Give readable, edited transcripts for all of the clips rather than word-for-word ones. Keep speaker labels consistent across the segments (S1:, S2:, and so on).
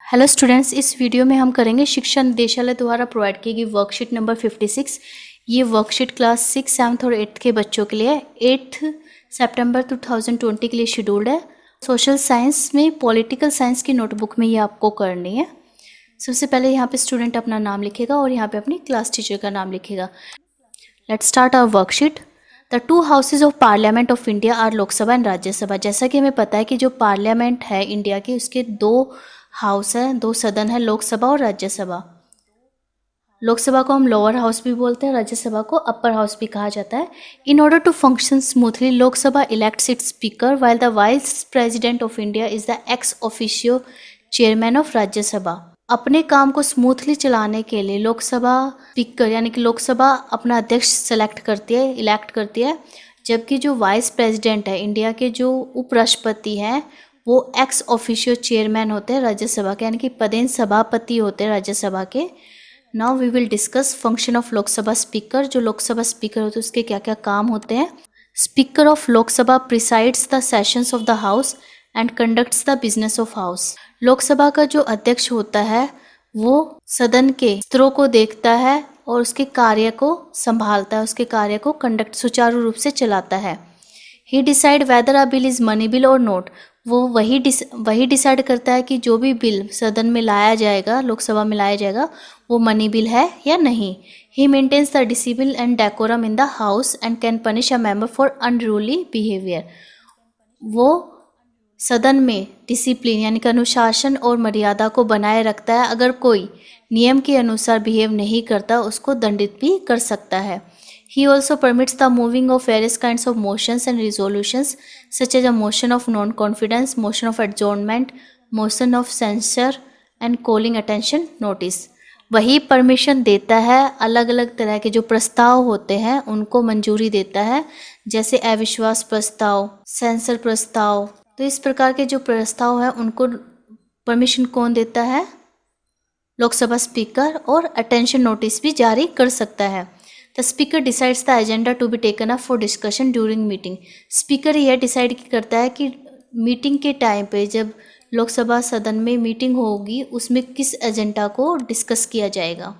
S1: Hello students, इस video में हम करेंगे शिक्षा निदेशालय द्वारा प्रोवाइड की गई वर्कशीट नंबर 56। ये वर्कशीट क्लास 6, 7 और 8 के बच्चों के लिए 8 सितंबर 2020 के लिए शेड्यूल्ड है। सोशल साइंस में पॉलिटिकल साइंस की नोटबुक में ये आपको करनी है। सबसे पहले यहाँ पे स्टूडेंट अपना नाम लिखेगा और यहाँ पे अपनी क्लास टीचर का नाम लिखेगा। Let's start our worksheet. The two houses of parliament of India are Lok Sabha and Rajya Sabha. जैसा कि हमें पता है कि जो पार्लियामेंट है इंडिया की, उसके दो हाउस है, दो सदन है, लोकसभा और राज्यसभा। लोकसभा को हम लोअर हाउस भी बोलते हैं, राज्यसभा को अपर हाउस भी कहा जाता है। In order to function smoothly, Lok Sabha elects its speaker while the vice president of India is the ex officio chairman of Rajya Sabha. अपने काम को स्मूथली चलाने के लिए लोकसभा स्पीकर यानी कि लोकसभा अपना अध्यक्ष सेलेक्ट करती है, इलेक्ट करती है, जबकि जो वाइस प्रेसिडेंट है इंडिया के, जो उपराष्ट्रपति हैं, वो एक्स ऑफिशियो चेयरमैन होते हैं राज्यसभा के, यानी कि पदेन सभापति होते हैं राज्यसभा के। Now we will discuss function of Lok Sabha speaker. जो लोकसभा स्पीकर होते हैं उसके क्या क्या काम होते हैं। Speaker of Lok Sabha presides the sessions of the house and conducts the business of house. Lok Sabha का जो अध्यक्ष होता है वो सदन के सत्रों को देखता है और उसके कार्य को संभालता है, उसके कार्य को कंडक्ट सुचारू रूप से चलाता है। He decide whether a bill is money bill or not. वो वही डिसाइड करता है कि जो भी बिल सदन में लाया जाएगा, लोकसभा में लाया जाएगा, वो मनी बिल है या नहीं। He maintains the discipline and decorum in the house and can punish a member for unruly behaviour. वो सदन में डिसिप्लिन यानी कि अनुशासन और मर्यादा को बनाए रखता है। अगर कोई नियम के अनुसार बिहेव नहीं करता उसको दंडित भी कर सकता है। He also permits the moving of various kinds of motions and resolutions such as a motion of non-confidence, motion of adjournment, motion of censure and calling attention notice। वही परमिशन देता है, अलग अलग तरह के जो प्रस्ताव होते हैं उनको मंजूरी देता है, जैसे अविश्वास प्रस्ताव, सेंसर प्रस्ताव। तो इस प्रकार के जो प्रस्ताव हैं उनको परमिशन कौन देता है? लोकसभा स्पीकर, और अटेंशन नोटिस भी जारी कर सकता है। The speaker decides the agenda to be taken up for discussion during meeting. Speaker यह डिसाइड करता है कि मीटिंग के टाइम पे, जब लोकसभा सदन में मीटिंग होगी, उसमें किस एजेंडा को डिस्कस किया जाएगा।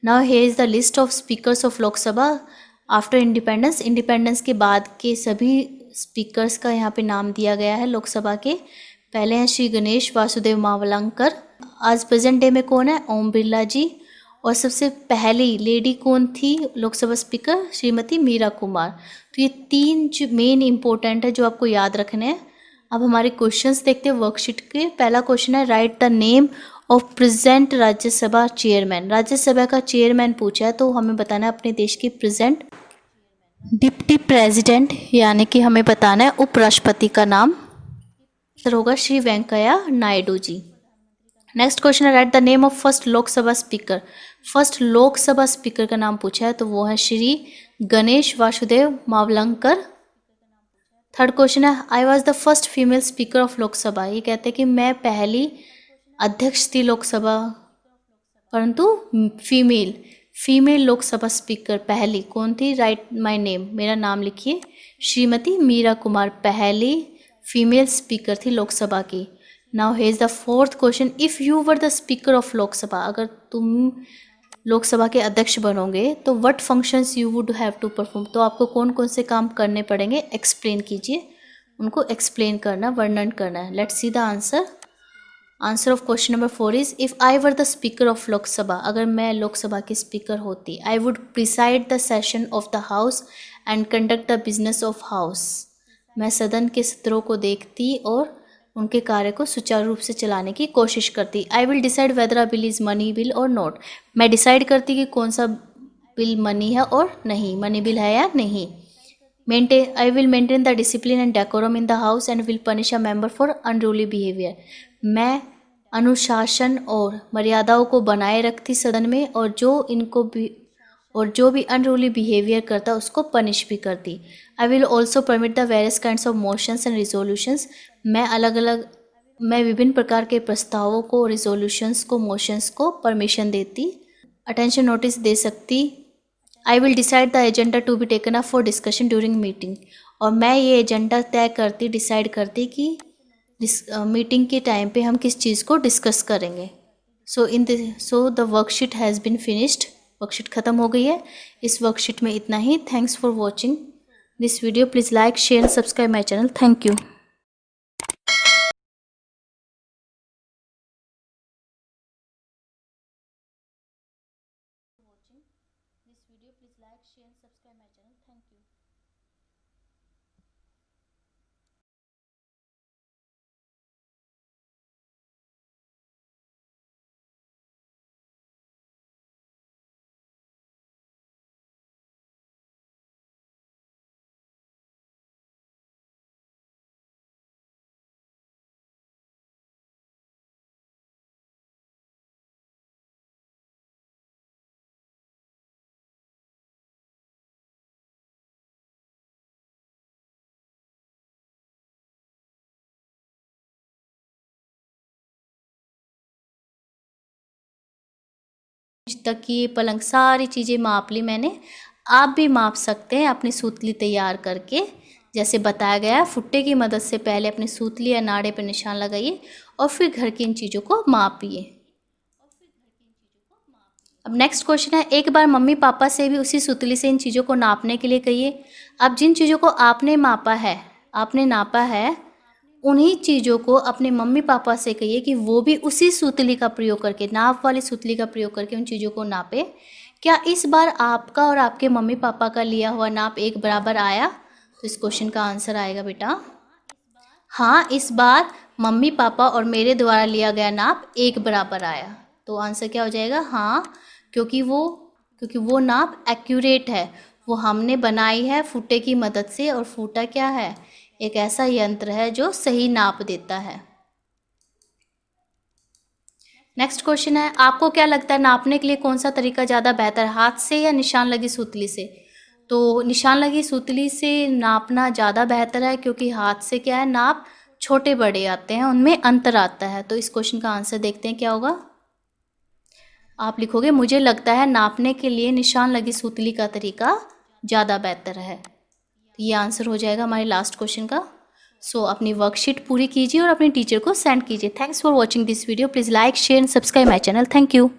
S1: Now here is the list of speakers of Lok Sabha after independence. Independence के बाद के सभी स्पीकर्स का यहाँ पे नाम दिया गया है लोकसभा के। पहले हैं श्री गणेश वासुदेव मावलंकर। आज प्रेजेंट डे में कौन है? ओम बिरला जी। और सबसे पहली लेडी कौन थी लोकसभा स्पीकर? श्रीमती मीरा कुमार। तो ये तीन जो मेन इंपॉर्टेंट है जो आपको याद रखने हैं। अब हमारे क्वेश्चंस देखते हैं वर्कशीट के। पहला क्वेश्चन है, right the name of present Rajya Sabha chairman. Rajya Sabha का चेयरमैन पूछा है तो हमें बताना है अपने देश के प्रेजेंट डिप्टी प्रेसिडेंट, यानी कि हमें बताना है उपराष्ट्रपति का नाम। सर होगा श्री वेंकैया नायडू जी। नेक्स्ट क्वेश्चन है, right the name of first Lok Sabha speaker. First Lok Sabha speaker का नाम पूछा है तो वो है श्री गणेश वासुदेव मावलंकर। थर्ड क्वेश्चन है, I was the first female speaker of Lok Sabha. ये कहते हैं कि मैं पहली अध्यक्ष थी लोकसभा, परंतु फीमेल लोकसभा स्पीकर पहली कौन थी? राइट माय नेम, मेरा नाम लिखिए। श्रीमती मीरा कुमार पहली फीमेल स्पीकर थी लोकसभा की। Now here is the fourth question, if you were the speaker of Lok Sabha. अगर तुम लोकसभा के अध्यक्ष बनोगे तो what functions you would have to perform. तो आपको कौन कौन से काम करने पड़ेंगे? एक्सप्लेन कीजिए, उनको एक्सप्लेन करना, वर्णन करना है। Let's see the answer. Answer of question number 4 is, if I were the speaker of Lok Sabha. अगर मैं लोकसभा की स्पीकर होती, I would preside the session of the house and conduct the business of house. मैं सदन के सत्रों को देखती और उनके कार्य को सुचारू रूप से चलाने की कोशिश करती। आई will decide whether a bill is money bill और नॉट। मैं डिसाइड करती कि कौन सा बिल मनी है और नहीं, मनी बिल है या नहीं। I will maintain the discipline and decorum in the house and will punish a member for unruly behaviour. मैं अनुशासन और मर्यादाओं को बनाए रखती सदन में, और जो भी अनरूली बिहेवियर करता उसको पनिश भी करती। I will also permit the various kinds of motions and resolutions. मैं विभिन्न प्रकार के प्रस्तावों को, रिजोल्यूशंस को, मोशंस को परमिशन देती, अटेंशन नोटिस दे सकती। I will decide the agenda to be taken up for discussion during meeting. और मैं ये एजेंडा तय करती, डिसाइड करती कि मीटिंग के टाइम पे हम किस चीज़ को डिस्कस करेंगे। So the worksheet has been finished. Worksheet ख़त्म हो गई है। इस वर्कशीट में इतना ही। Thanks for watching this video. Please like share subscribe my channel. Thank you. तक की ये पलंग सारी चीज़ें माप ली मैंने। आप भी माप सकते हैं अपनी सूतली तैयार करके, जैसे बताया गया है। फुट्टे की मदद से पहले अपनी सूतली या नाड़े पर निशान लगाइए और फिर घर की इन चीज़ों को मापिए। अब नेक्स्ट क्वेश्चन है, एक बार मम्मी पापा से भी उसी सूतली से इन चीज़ों को नापने के लिए कहिए। अब जिन चीज़ों को आपने नापा है उन्हीं चीज़ों को अपने मम्मी पापा से कहिए कि वो भी उसी सूतली का प्रयोग करके, नाप वाली सूतली का प्रयोग करके उन चीज़ों को नापे। क्या इस बार आपका और आपके मम्मी पापा का लिया हुआ नाप एक बराबर आया? तो इस क्वेश्चन का आंसर आएगा बेटा हाँ, इस बार मम्मी पापा और मेरे द्वारा लिया गया नाप एक बराबर आया। तो आंसर क्या हो जाएगा? हाँ, क्योंकि वो नाप एक्यूरेट है। वो हमने बनाई है फुट्टे की मदद से, और फुट्टा क्या है? एक ऐसा यंत्र है जो सही नाप देता है। नेक्स्ट क्वेश्चन है, आपको क्या लगता है नापने के लिए कौन सा तरीका ज़्यादा बेहतर है, हाथ से या निशान लगी सूतली से? तो निशान लगी सूतली से नापना ज़्यादा बेहतर है, क्योंकि हाथ से क्या है, नाप छोटे बड़े आते हैं, उनमें अंतर आता है। तो इस क्वेश्चन का आंसर देखते हैं क्या होगा। आप लिखोगे, मुझे लगता है नापने के लिए निशान लगी सूतली का तरीका ज़्यादा बेहतर है। ये आंसर हो जाएगा हमारे लास्ट क्वेश्चन का। सो अपनी वर्कशीट पूरी कीजिए और अपने टीचर को सेंड कीजिए। Thanks for watching this video. Please like share and subscribe my channel. Thank you.